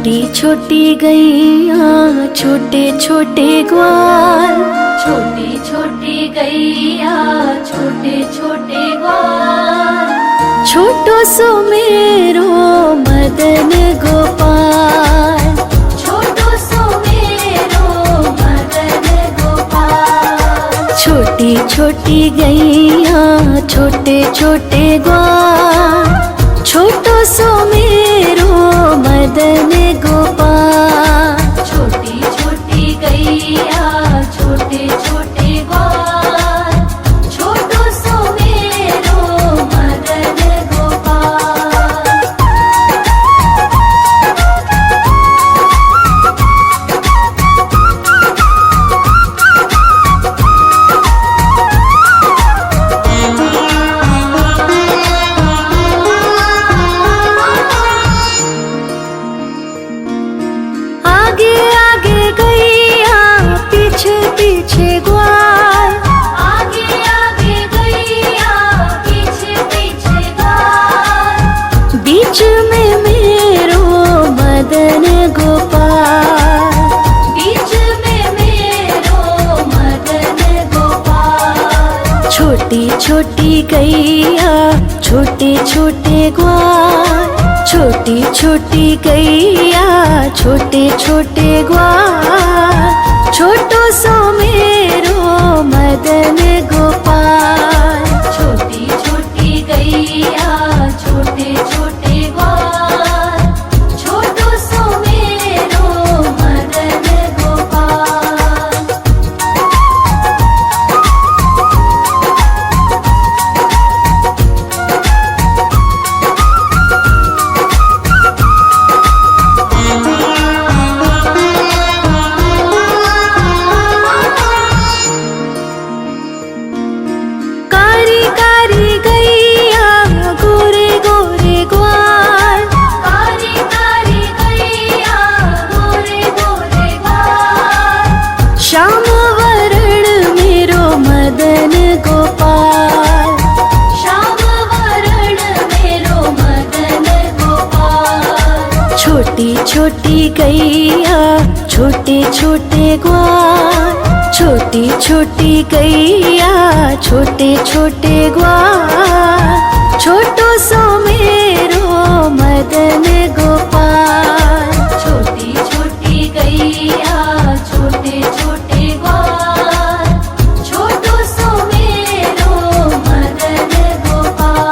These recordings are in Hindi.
छोटी छोटी गैया छोटे छोटे ग्वाल, छोटी छोटी गैया छोटे छोटे ग्वाल, छोटो सो मेरो मदन गोपाल, छोटो सो मेरो मदन गोपाल। छोटी छोटी गैया छोटे छोटे ग्वाल, छोटो सो मेरो मदन गोपाल। छोटी छोटी गैया छोटे छोटे ग्वाल, छोटो सो मेरो मदन गोपाल। आगे आगे गैया पीछे पीछे ग्वाल, आगे आगे गैया पीछे पीछे ग्वाल, बीच में मेरो मदन गोपाल। बीच में मेरो मदन गोपाल। छोटी छोटी गैया छोटे छोटे ग्वाल, छोटी छोटी गैया छोटे छोटे ग्वाल, छोटो सो मेरो मदन गोपाल। छोटी छोटी गैया छोटे छोटे ग्वाल, छोटो सो मेरो मदन गोपाल। कारी कारी गैया गोरे गोरे ग्वाल, कारी कारी गैया गोरे गोरे ग्वाल, श्याम वरण मेरो मदन गोपाल। श्याम वरण मेरो मदन गोपाल। छोटी छोटी गैया छोटे छोटे ग्वाल, छोटी छोटी गैया छोटे छोटे ग्वाल, छोटो सो मेरो मदन गोपाल। छोटी छोटी गैया छोटे छोटे ग्वाल, छोटो सो मेरो मदन गोपाल।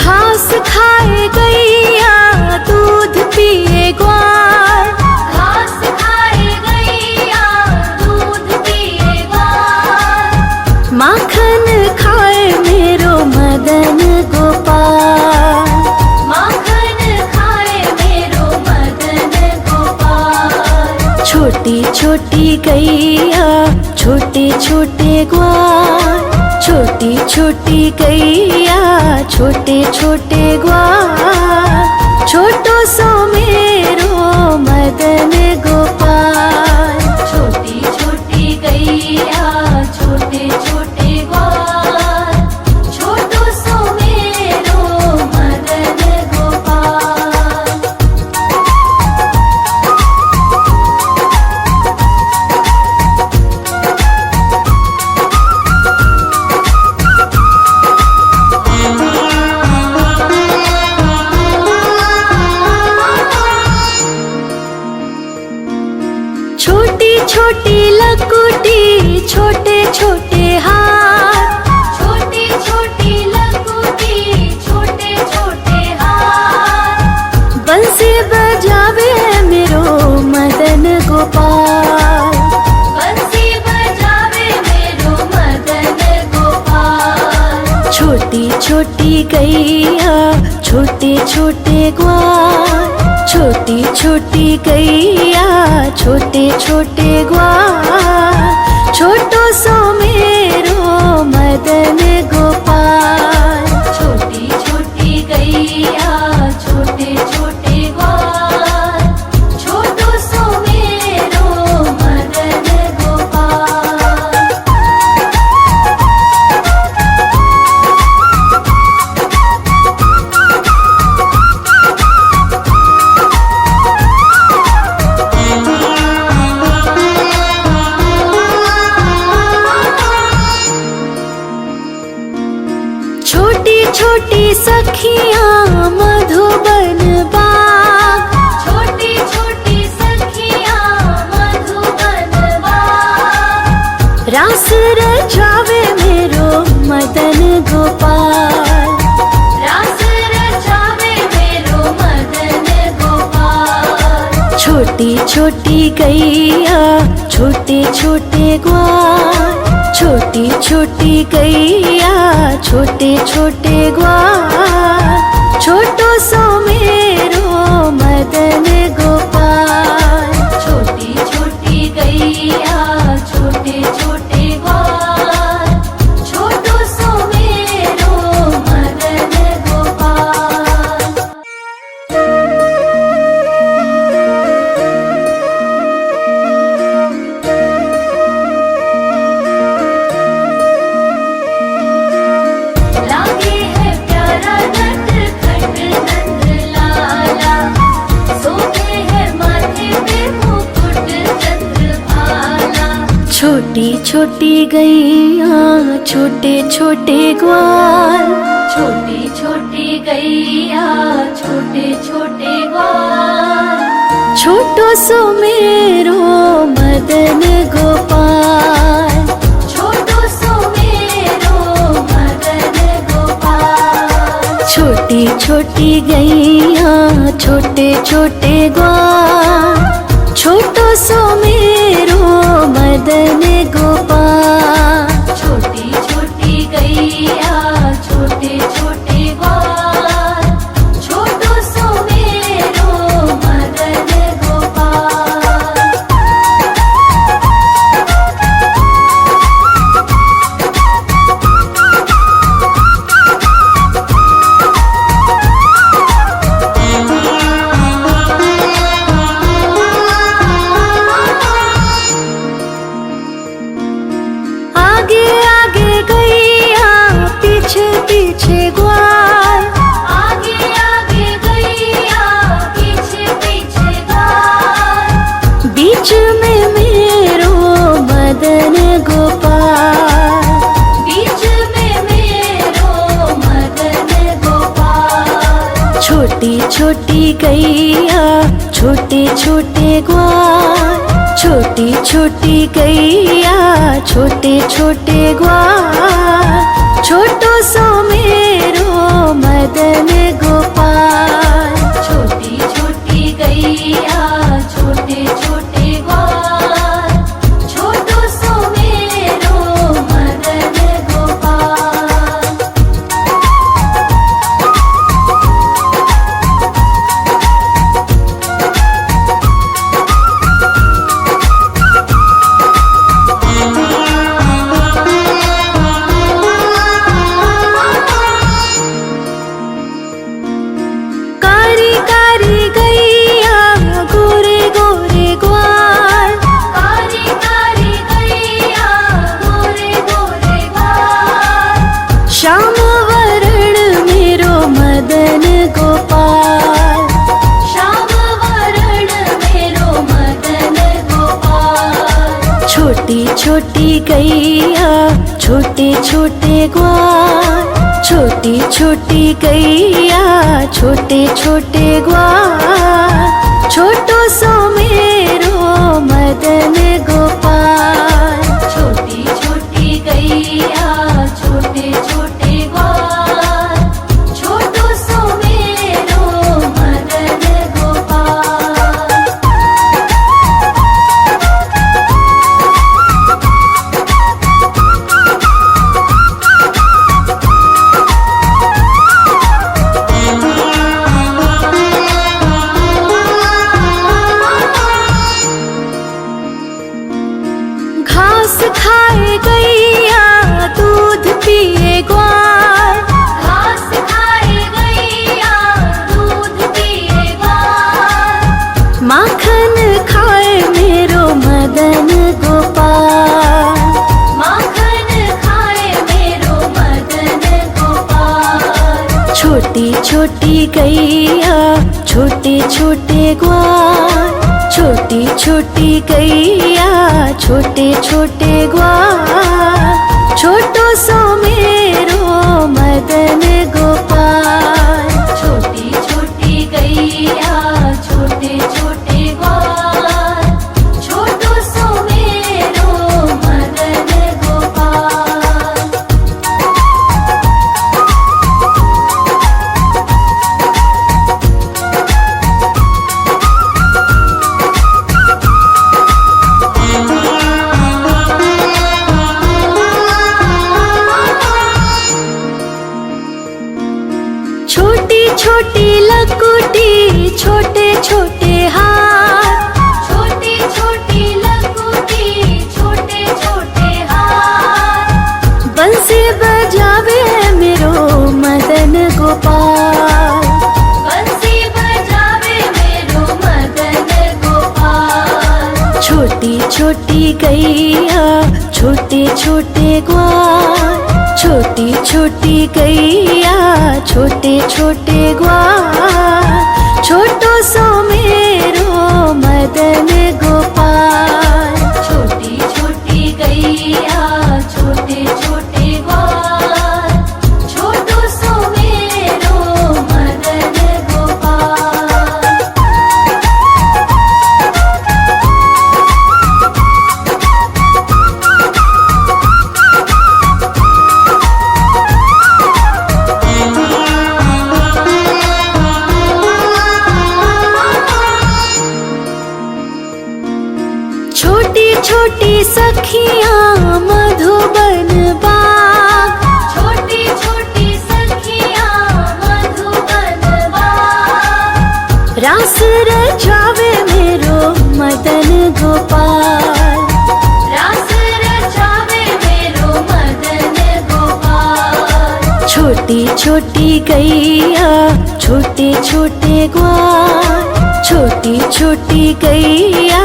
घास खाए गैया दूध पिए ग्वाल, घास खाए गैया दूध पिए ग्वाल, माखन खाए मेरो मदन गोपाल। माखन खाए मेरो मदन गोपाल। छोटी छोटी गैया छोटे छोटे ग्वाल, छोटी छोटी गैया छोटे छोटे ग्वाल, छोटो सो मेरो मदन गोपाल। छोटी छोटी गैया छोटे छोटे ग्वाल, छोटो सो मेरो मदन गोपाल। छोटी छोटी लकुटी छोटे छोटे हाथ, छोटी छोटी लकुटी छोटे छोटे हाथ, बंसी बजावे मेरो मदन गोपाल। बंसी बजावे मेरो मदन गोपाल। छोटी छोटी गैया छोटे छोटे ग्वाल, छोटी छोटी गैया छोटे छोटे ग्वाल, छोटो सो मेरो मदन गोपाल। छोटी छोटी गैया सखियाँ मधुबन बाग, छोटी छोटी सखियाँ मधुबन बाग, रास रचावे मेरो मदन गोपाल। रास रचावे मेरो मदन गोपाल। छोटी छोटी गैया छोटे छोटे ग्वाल, छोटी छोटी गैया छोटे छोटे ग्वाल, छोटो सो मेरो मदन गोपाल। छोटी छोटी गैया छोटे छोटे ग्वाल, छोटो सो मेरो मदन गोपाल। लागे है प्यारा नटखट नंद लाला, सोते है माथे पे मुकुट चंद्रभाला। छोटी छोटी गैया छोटे छोटे ग्वाल, छोटी छोटी गैया छोटे छोटे ग्वाल, छोटो सो मेरो मदन गोपाल। छोटो सो मेरो मदन गोपाल। छोटी छोटी गैया छोटे छोटे ग्वाल, छोटो सो मेरो मदन गोपाल। छोटी छोटी गैया छोटे छोटे ग्वाल, छोटो सो मेरो मदन गोपाल। आगे आगे गैया पीछे पीछे ग्वाल, आगे आगे गैया पीछे पीछे ग्वाल, बीच में मेरो मदन गोपाल। बीच में मेरो मदन गोपाल। छोटी छोटी गैया छोटे छोटे ग्वाल, छोटी छोटी गैया छोटे छोटे ग्वाल, छोटो सो मेरो मदन गोपाल। छोटी छोटी गैया छोटे छोटे ग्वाल, छोटो सो मेरो मदन गोपाल। कारी कारी गैया गोरे गोरे ग्वाल, कारी कारी गैया गोरे गोरे ग्वाल, श्याम वरण मेरो मदन गोपाल। श्याम वरण मेरो मदन गोपाल। छोटी छोटी गैया छोटे छोटे ग्वाल, छोटी छोटी गैया छोटे छोटे ग्वाल, छोटो सो मेरो मदन गोपाल। छोटी छोटी गैया छोटे छोटे ग्वाल, छोटो सो मेरो मदन गोपाल। घास खाए गैया दूध पिए ग्वाल, घास खाए गैया दूध पिए ग्वाल, माखन खाए मेरो मदन गोपाल। माखन खाए मेरो मदन गोपाल। छोटी छोटी गैया छोटे छोटे ग्वाल, छोटी छोटी गैया छोटे छोटे ग्वाल, छोटो सो मेरो मदन गोपाल। गैया छोटे छोटे ग्वाल, छोटी छोटी गैया छोटे छोटे ग्वाल, छोटो सो मेरो मदन गोपाल। छोटी छोटी गैया छोटे छोटे ग्वाल, छोटो सो मेरो मदन गोपाल। छोटी छोटी सखियाँ मधुबन बाग, छोटी छोटी सखियाँ मधुबन बाग, रास रचावे मेरो मदन गोपाल। रास रचावे मेरो मदन गोपाल। छोटी छोटी गैया छोटे छोटे ग्वाल, छोटी छोटी गैया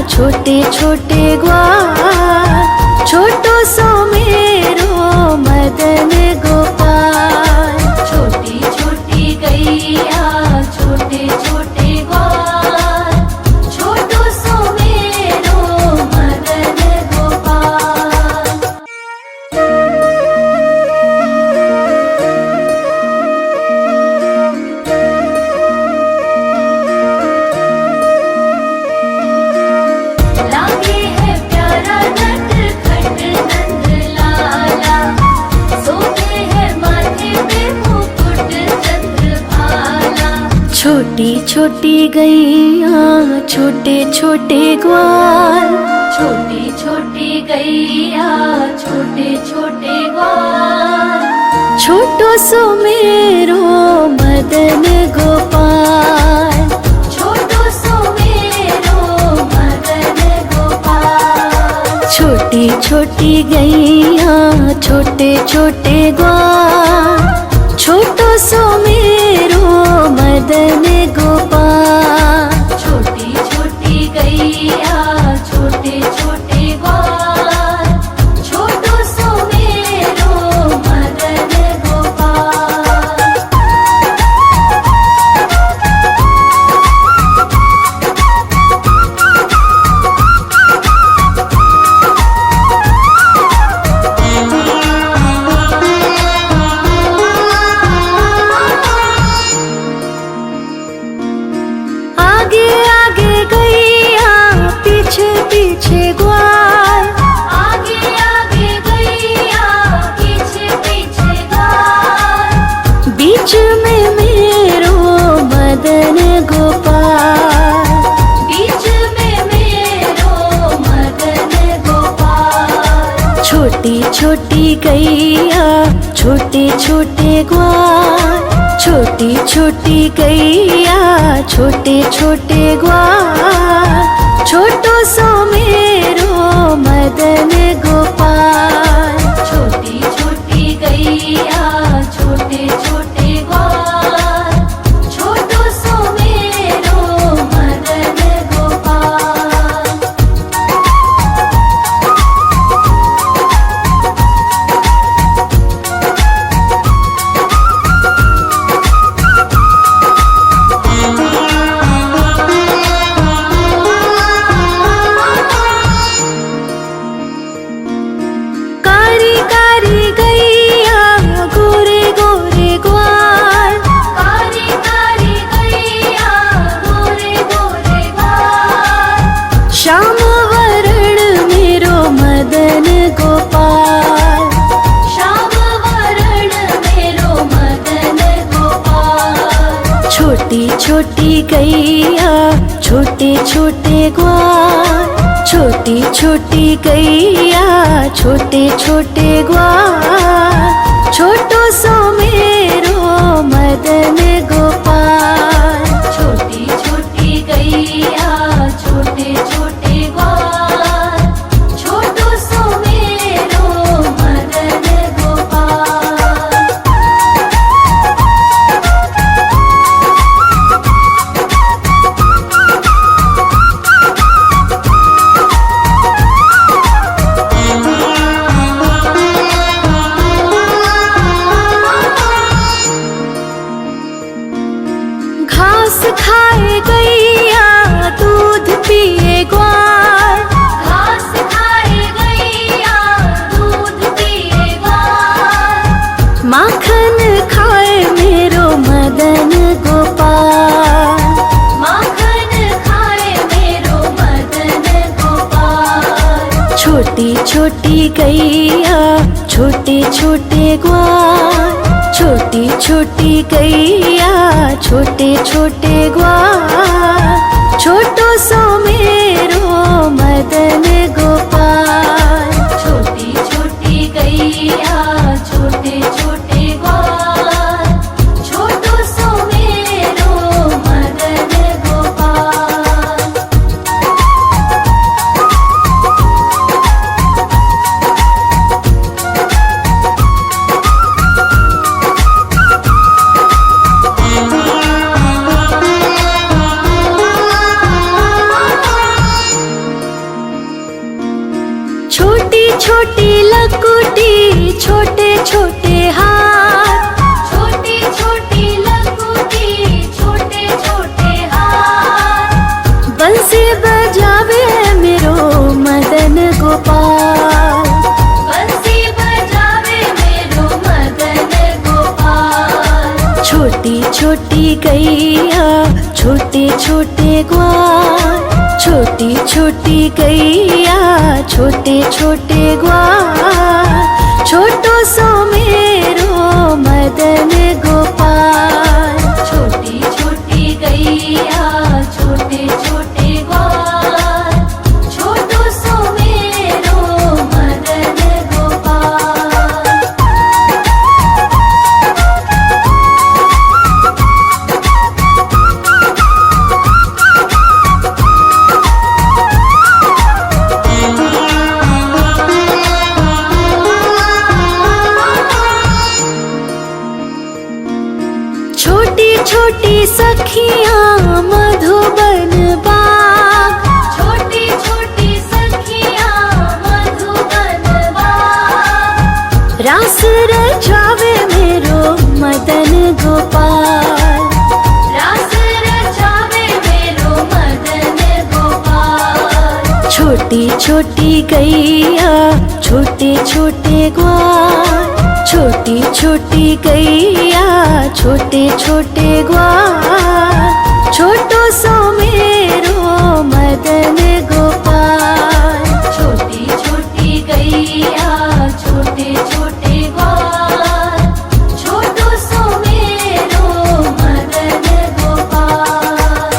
छोटे छोटे ग्वाल, छोटो सो मेरो मदन गोपाल। छोटी छोटी गैया छोटे छोटे ग्वाल, छोटो सो मेरो मदन गोपाल। लागे है प्यारा नटखट नंद लाला, सोते है माथे पे मुकुट चंद्रभाला। छोटी छोटी गैया छोटे छोटे ग्वाल, छोटी छोटी गैया छोटे छोटे ग्वाल, छोटो सो मेरो मदन गोपाल। छोटो सो मेरो मदन गोपाल। छोटी छोटी गैया छोटे छोटे ग्वाल, छोटो सो मेरो मदन गोपाल। छोटी छोटी गैया छोटे छोटे ग्वाल, छोटो सो मेरो मदन गोपाल। आगे आगे गैया पीछे पीछे ग्वाल, आगे आगे गैया पीछे पीछे ग्वाल, बीच में मेरो मदन गोपाल। बीच में मेरो मदन गोपाल। छोटी छोटी गैया छोटे छोटे ग्वाल, छोटी छोटी गैया छोटे छोटे ग्वाल, छोटो सो मेरो मदन गोपाल। छोटी छोटी गैया छोटे छोटे ग्वाल, छोटो सो मेरो मदन गोपाल। कारी कारी गैया गोरे गोरे ग्वाल, कारी कारी गैया गोरे गोरे ग्वाल, श्याम वरण मेरो मदन गोपाल। श्याम वरण मेरो मदन गोपाल। छोटी छोटी गैया छोटे छोटे ग्वाल, छोटी छोटी गैया छोटे छोटे ग्वाल, छोटो सो मेरो मदन गोपाल। छोटी छोटी गैया छोटे छोटे ग्वाल, छोटो सो मेरो मदन गोपाल। मदन गोपाल। माखन खाए मेरो मदन गोपाल। छोटी छोटी गैया छोटे छोटे ग्वाल, छोटी छोटी गैया छोटे छोटे ग्वाल, छोटो सो मेरो मदन गोपाल। छोटी छोटी गैया छोटे छोटे ग्वाल, छोटो सो मेरो मदन गोपाल। छोटी छोटी लकुटी छोटे छोटे हाथ, छोटी छोटी लकुटी छोटे छोटे हाथ, बंसी बजावे मेरो मदन गोपाल। बंसी बजावे मेरो मदन गोपाल। छोटी छोटी गैया छोटे छोटे ग्वाल, छोटी छोटी गैया छोटे छोटे ग्वाल, छोटो सो मेरो मदन गोपाल। छोटी छोटी गैया छोटे छोटे ग्वाल, छोटो सो मेरो मदन गोपाल। छोटी छोटी सखियाँ मधुबन बाग, छोटी छोटी सखियाँ मधुबन बाग, रास रचावे मेरो मदन गोपाल। रास रचावे मेरो मदन गोपाल। छोटी छोटी गैया छोटे छोटे ग्वाल, छोटी छोटी गैया छोटे छोटे ग्वाल, छोटो सो मेरो मदन गोपाल। छोटी छोटी गैया छोटे छोटे ग्वाल, छोटो सो मेरो मदन गोपाल।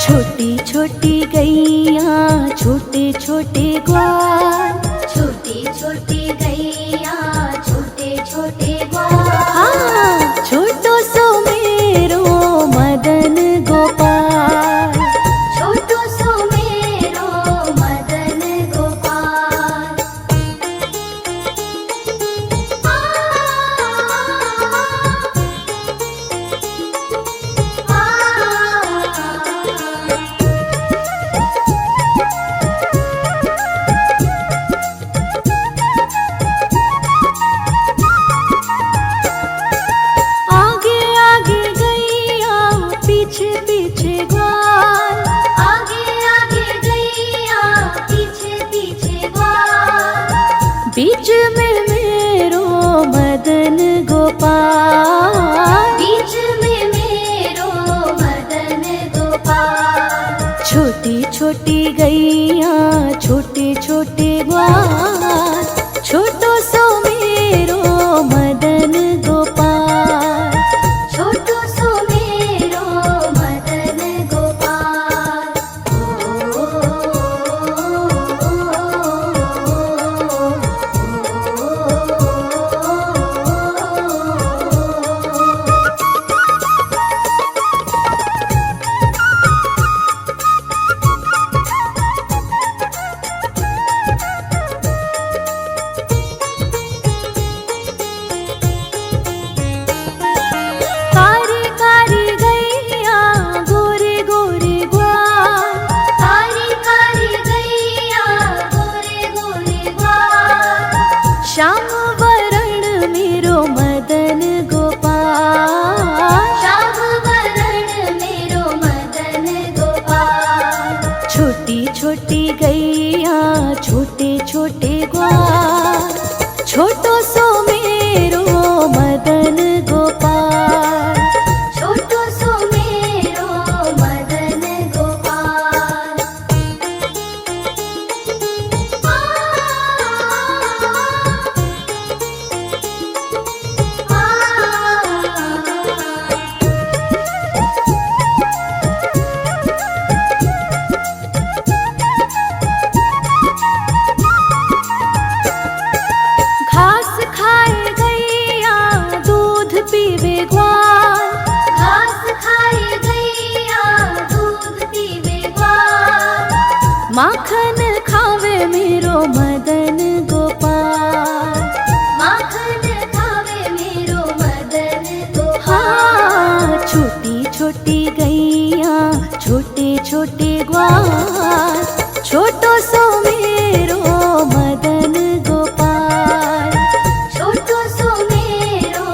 छोटी छोटी गैया छोटे छोटे ग्वाल, छोटी छोटी गैया छोटे छोटे ग्वाल, हाँ छोटो सो मेरो मदन गोपाल। छोटो सो मेरो मदन गोपाल। आगे आगे गैया पीछे पीछे ग्वाल, आगे आगे गैया पीछे पीछे ग्वाल, बीच में मेरो मदन गोपाल। बीच में मेरो मदन गोपाल। छोटी छोटी गैया छोटे छोटे ग्वाल, छोटो सो मेरो मदन गोपाल। छोटो सो मेरो मदन गोपाल। माखन खावे मेरो मदन गोपाल। माखन खावे मेरो मदन गोपाल। हाँ, छोटी छोटी गैया छोटे छोटे ग्वाल, छोटो सो मेरो मदन गोपाल। छोटो सो मेरो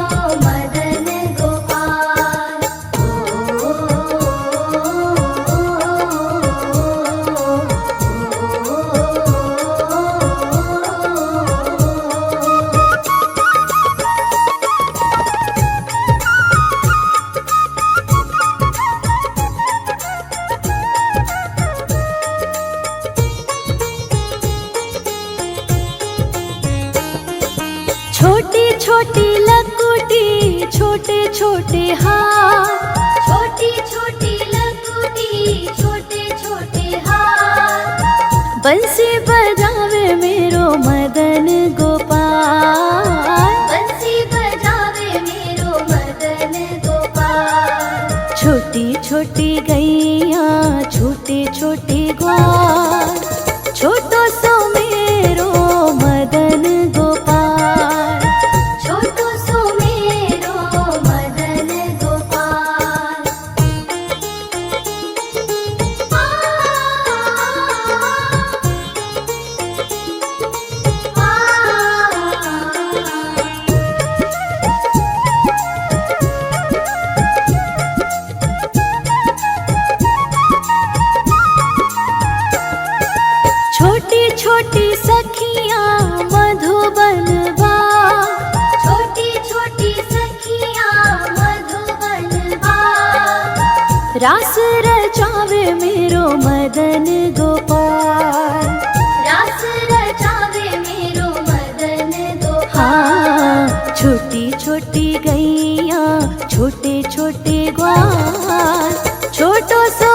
मदन गोपाल। छोटी छोटी लकुटी छोटे छोटे हाथ, छोटी छोटी लकुटी छोटे छोटे हाथ। बंसी बजावे मेरो मदन गोपाल। बंसी बजावे मेरो मदन गोपाल। छोटी छोटी गैया छोटे छोटे ग्वाल, छोटो सो मेरो मदन गोपाल। छोटो सो मेरो मदन गोपाल। छोटी छोटी सखियाँ मधुबन बाग, छोटी छोटी सखियाँ मधुबन बाग। रास रचावे मेरो मदन गोपाल। रास रचावे मेरो मदन गोपाल। हाँ, छोटी छोटी गैया छोटे छोटे ग्वाल, छोटो सो